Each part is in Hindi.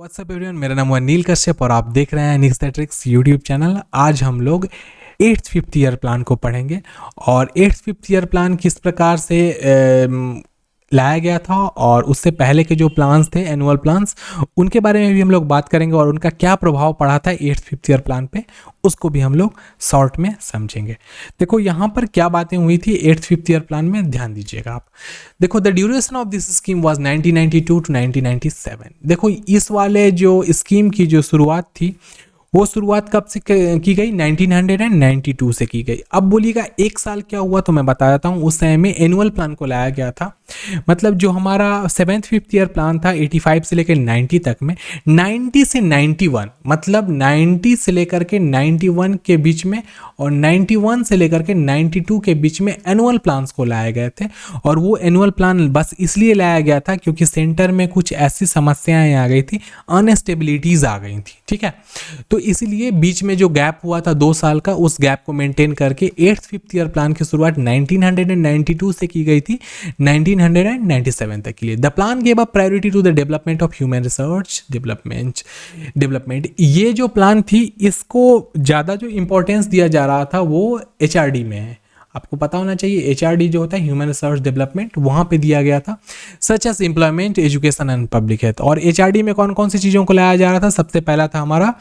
व्हाट्सअप एवरीवन, मेरा नाम है नील कश्यप और आप देख रहे हैं निक्स द ट्रिक्स यूट्यूब चैनल। आज हम लोग 8th 5th ईयर प्लान को पढ़ेंगे और 8th 5th ईयर प्लान किस प्रकार से लाया गया था और उससे पहले के जो प्लान्स थे एनुअल प्लान्स, उनके बारे में भी हम लोग बात करेंगे और उनका क्या प्रभाव पड़ा था 8th 5th ईयर प्लान पे, उसको भी हम लोग शॉर्ट में समझेंगे। देखो यहाँ पर क्या बातें हुई थी 8th 5th ईयर प्लान में, ध्यान दीजिएगा आप। देखो the duration of this scheme was 1992 to 1997। देखो इस वाले जो स्कीम की जो शुरुआत थी वो शुरुआत कब से की गई? 1992 से की गई। अब बोलिएगा एक साल क्या हुआ तो मैं बता देता हूँ। उस समय में एनुअल प्लान को लाया गया था, मतलब जो हमारा 7th 5th ईयर प्लान था 85 से लेकर 90 तक में, 90 से 91 मतलब 90 से लेकर के 91 के बीच में और 91 से लेकर के 92 के बीच में एनुअल प्लान्स को लाए गए थे। और वो एनुअल प्लान बस इसलिए लाया गया था क्योंकि सेंटर में कुछ ऐसी समस्याएं आ गई थी, अनस्टेबिलिटीज आ गई थी, ठीक है। तो इसीलिए बीच में जो गैप हुआ था 2 साल का, उस गैप को मेंटेन करके 8th 5th ईयर प्लान की शुरुआत 1992 से की गई थी 1997 तक के लिए। The plan gave a priority to the development of human research development. ये जो प्लान थी इसको ज़्यादा जो इंपॉर्टेंस दिया जा रहा था वो HRD में है। आपको पता होना चाहिए HRD जो होता है ह्यूमन रिसर्च डेवलपमेंट, वहाँ पे दिया गया था, such as employment, education and public health. और HRD में कौन कौन सी चीज़ों को लाया जा रहा था? सबसे पहला था हमारा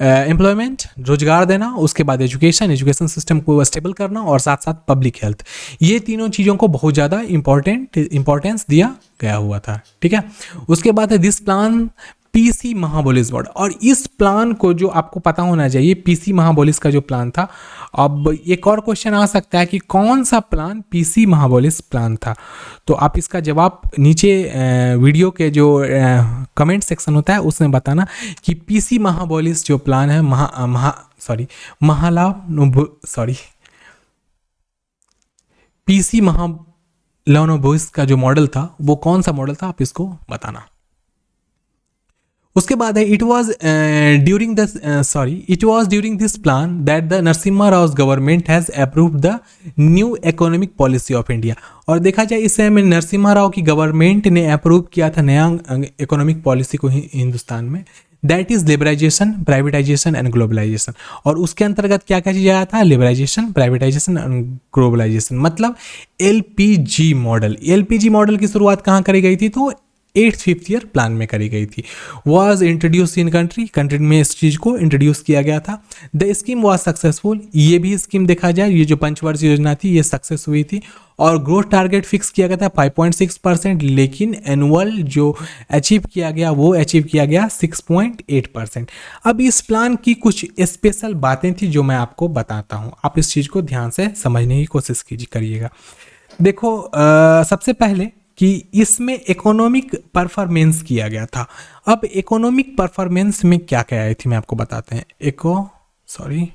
एम्प्लॉयमेंट, रोजगार देना, उसके बाद एजुकेशन सिस्टम को स्टेबल करना और साथ साथ पब्लिक हेल्थ। ये तीनों चीज़ों को बहुत ज़्यादा इंपॉर्टेंस दिया गया हुआ था, ठीक है। उसके बाद है दिस प्लान PC महाबोलिस बोर्ड। और इस प्लान को जो आपको पता होना चाहिए, PC महाबोलिस का जो प्लान था। अब एक और क्वेश्चन आ सकता है कि कौन सा प्लान PC महाबोलिस प्लान था, तो आप इसका जवाब नीचे वीडियो के जो कमेंट सेक्शन होता है उसमें बताना कि PC महाबोलिस जो प्लान है PC महालनोबिस का जो मॉडल था वो कौन सा मॉडल था, आप इसको बताना। उसके बाद है it was during this plan that the Narasimha Rao government has approved the new economic policy of India. और देखा जाए इस समय में नरसिम्हा राव की गवर्नमेंट ने अप्रूव किया था नया इकोनॉमिक पॉलिसी को हिंदुस्तान में, that is liberalisation, privatisation and globalisation. और उसके अंतर्गत क्या क्या चीज़ आया था? लिबराइजेशन, प्राइवेटाइजेशन एंड ग्लोबलाइजेशन, मतलब LPG मॉडल। LPG मॉडल की शुरुआत कहाँ करी गई थी? तो 8th 5th ईयर प्लान में करी गई थी। वॉज इंट्रोड्यूस इन कंट्री में इस चीज़ को इंट्रोड्यूस किया गया था। The scheme was successful. ये भी स्कीम देखा जाए, ये जो पंचवर्षीय योजना थी ये सक्सेस हुई थी और ग्रोथ टारगेट फिक्स किया गया था 5.6%, लेकिन एनुअल जो अचीव किया गया वो अचीव किया गया 6.8%। अब इस प्लान की कुछ स्पेशल बातें थी जो मैं आपको बताता हूँ, आप इस चीज़ को ध्यान से समझने की कोशिश करिएगा। देखो सबसे पहले कि इसमें इकोनॉमिक परफॉर्मेंस किया गया था। अब इकोनॉमिक परफॉर्मेंस में क्या क्या आई थी मैं आपको बताते हैं। Economic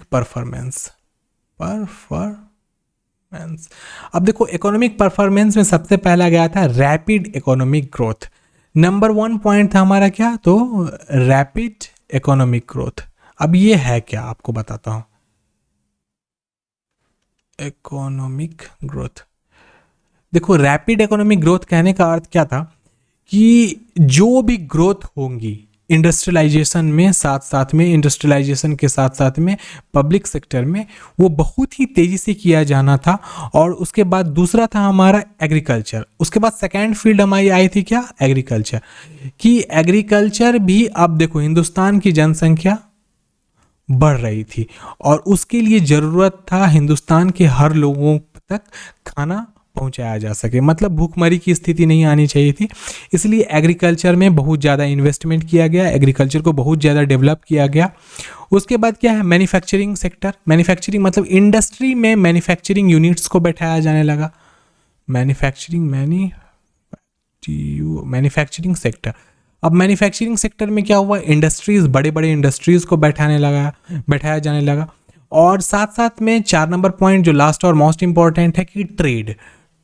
performance. अब देखो इकोनॉमिक परफॉर्मेंस में सबसे पहला गया था rapid economic growth. Number 1 point था हमारा क्या? तो रैपिड इकोनॉमिक ग्रोथ। अब ये है क्या, आपको बताता हूँ। इकोनॉमिक ग्रोथ, देखो रैपिड इकोनॉमिक ग्रोथ कहने का अर्थ क्या था कि जो भी ग्रोथ होंगी इंडस्ट्रियलाइजेशन में, इंडस्ट्रियलाइजेशन के साथ साथ में पब्लिक सेक्टर में, वो बहुत ही तेजी से किया जाना था। और उसके बाद दूसरा था हमारा एग्रीकल्चर। उसके बाद सेकेंड फील्ड हमारी आई थी क्या? एग्रीकल्चर। कि एग्रीकल्चर भी, अब देखो हिंदुस्तान की जनसंख्या बढ़ रही थी और उसके लिए ज़रूरत था हिंदुस्तान के हर लोगों तक खाना पहुंचाया जा सके, मतलब भूखमरी की स्थिति नहीं आनी चाहिए थी। इसलिए एग्रीकल्चर में बहुत ज़्यादा इन्वेस्टमेंट किया गया, एग्रीकल्चर को बहुत ज़्यादा डेवलप किया गया। उसके बाद क्या है? Manufacturing sector. मैन्युफैक्चरिंग मतलब इंडस्ट्री में मैन्युफैक्चरिंग यूनिट्स को बैठाया जाने लगा। Manufacturing sector. अब मैन्युफैक्चरिंग सेक्टर में क्या हुआ? इंडस्ट्रीज़, बड़े बड़े इंडस्ट्रीज़ को बैठाया जाने लगा। और साथ साथ में 4 नंबर पॉइंट जो लास्ट और मोस्ट इंपॉर्टेंट है कि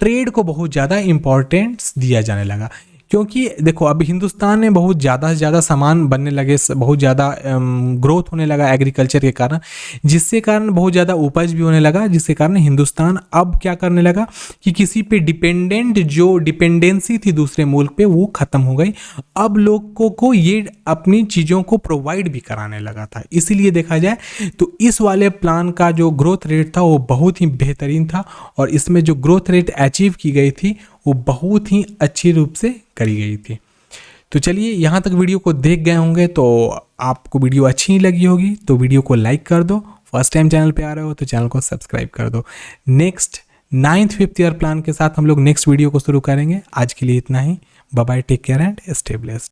ट्रेड को बहुत ज़्यादा इंपॉर्टेंस दिया जाने लगा। क्योंकि देखो अब हिंदुस्तान में बहुत ज़्यादा से ज़्यादा सामान बनने लगे, बहुत ज़्यादा ग्रोथ होने लगा एग्रीकल्चर के कारण, जिससे कारण बहुत ज़्यादा उपज भी होने लगा, जिसके कारण हिंदुस्तान अब क्या करने लगा कि किसी पे जो डिपेंडेंसी थी दूसरे मुल्क पे वो ख़त्म हो गई। अब लोगों को ये अपनी चीज़ों को प्रोवाइड भी कराने लगा था। इसीलिए देखा जाए तो इस वाले प्लान का जो ग्रोथ रेट था वो बहुत ही बेहतरीन था, और इसमें जो ग्रोथ रेट अचीव की गई थी वो बहुत ही अच्छी रूप से करी गई थी। तो चलिए, यहाँ तक वीडियो को देख गए होंगे तो आपको वीडियो अच्छी ही लगी होगी, तो वीडियो को लाइक कर दो। फर्स्ट टाइम चैनल पे आ रहे हो तो चैनल को सब्सक्राइब कर दो। Next 9th 5th year plan के साथ हम लोग नेक्स्ट वीडियो को शुरू करेंगे। आज के लिए इतना ही। Bye bye, take care and stay blessed.